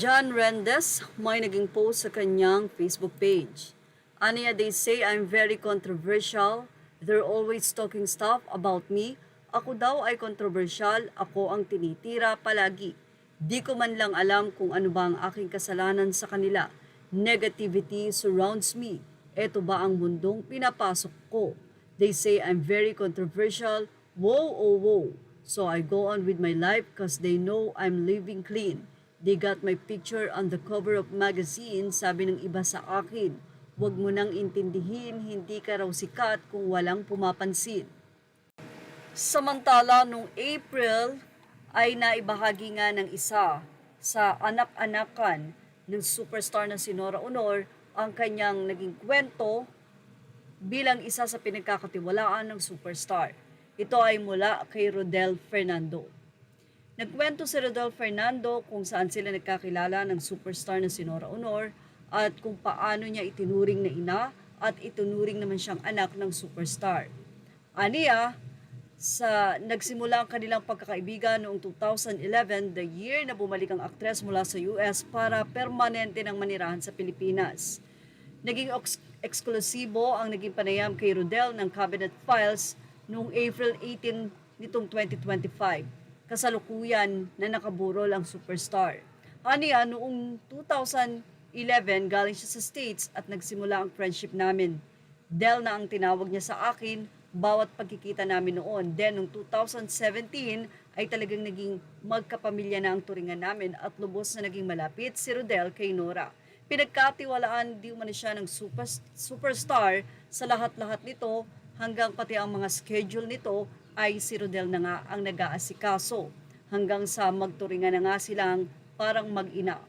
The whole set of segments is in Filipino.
John Rendes may naging post sa kanyang Facebook page. Aniya, they say I'm very controversial. They're always talking stuff about me. Ako daw ay controversial, ako ang tinitira palagi. Di ko man lang alam kung ano ba ang aking kasalanan sa kanila. Negativity surrounds me. Ito ba ang mundong pinapasok ko? They say I'm very controversial. Whoa, oh, whoa. So I go on with my life cause they know I'm living clean. They got my picture on the cover of magazine, sabi ng iba sa akin. Huwag mo nang intindihin, hindi ka raw sikat kung walang pumapansin. Samantala, noong April ay naibahagi nga ng isa sa anak-anakan ng superstar na si Nora Aunor ang kanyang naging kwento bilang isa sa pinagkakatiwalaan ng superstar. Ito ay mula kay Rodel Fernando. Nagkwento si Rodel Fernando kung saan sila nagkakilala ng superstar na si Nora Aunor at kung paano niya itinuring na ina at itinuring naman siyang anak ng superstar. Aniya, nagsimula ang kanilang pagkakaibigan noong 2011, the year na bumalik ang aktres mula sa US para permanente ng manirahan sa Pilipinas. Naging eksklusibo ang naging panayam kay Rodel ng Cabinet Files noong April 18 nitong 2025. Kasalukuyan na nakaburol ang superstar. Aniya, noong 2011, galing siya sa States at nagsimula ang friendship namin. Del na ang tinawag niya sa akin bawat pagkikita namin noon. Then, noong 2017, ay talagang naging magkapamilya na ang turingan namin at lubos na naging malapit si Rodel kay Nora. Pinagkatiwalaan di umano siya ng superstar sa lahat-lahat nito hanggang pati ang mga schedule nito ay si Rodel na nga ang nag-aasikaso hanggang sa magturingan na nga silang parang mag-ina.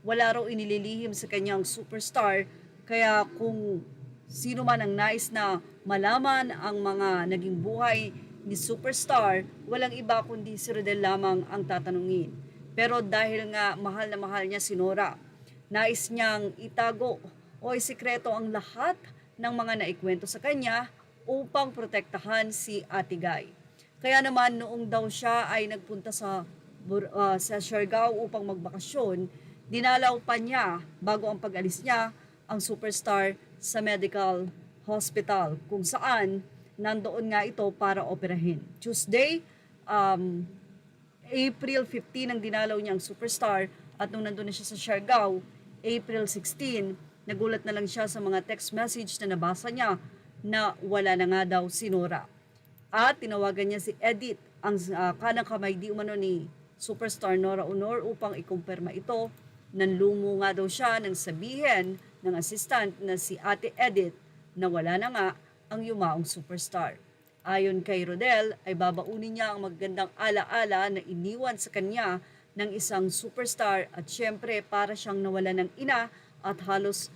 Wala raw inililihim sa kanyang superstar kaya kung sino man ang nais na malaman ang mga naging buhay ni superstar, walang iba kundi si Rodel lamang ang tatanungin. Pero dahil nga mahal na mahal niya si Nora, nais niyang itago o isikreto ang lahat ng mga naikwento sa kanya upang protektahan si Ate Guy. Kaya naman noong daw siya ay nagpunta sa Siargao upang magbakasyon, dinalaw pa niya bago ang pag-alis niya ang superstar sa medical hospital kung saan nandoon nga ito para operahin. Tuesday, April 15 ang dinalaw niya ang superstar at nung nandun na siya sa Siargao, April 16, nagulat na lang siya sa mga text message na nabasa niya na wala na nga daw si Nora. At tinawagan niya si Edith, ang kanang kamay di umano ni superstar Nora Aunor upang ikumpirma ito. Nanlumo nga daw siya nang sabihin ng assistant na si Ate Edith na wala na nga ang yumaong superstar. Ayon kay Rodel ay babaunin niya ang magagandang alaala na iniwan sa kanya ng isang superstar at syempre para siyang nawala ng ina at halos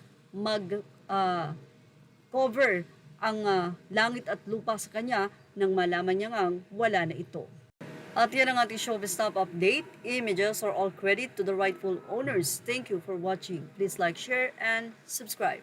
cover ang langit at lupa sa kanya nang malaman niya ngang wala na ito. At yan ang ating showbiz top update. Images are all credit to the rightful owners. Thank you for watching. Please like, share, and subscribe.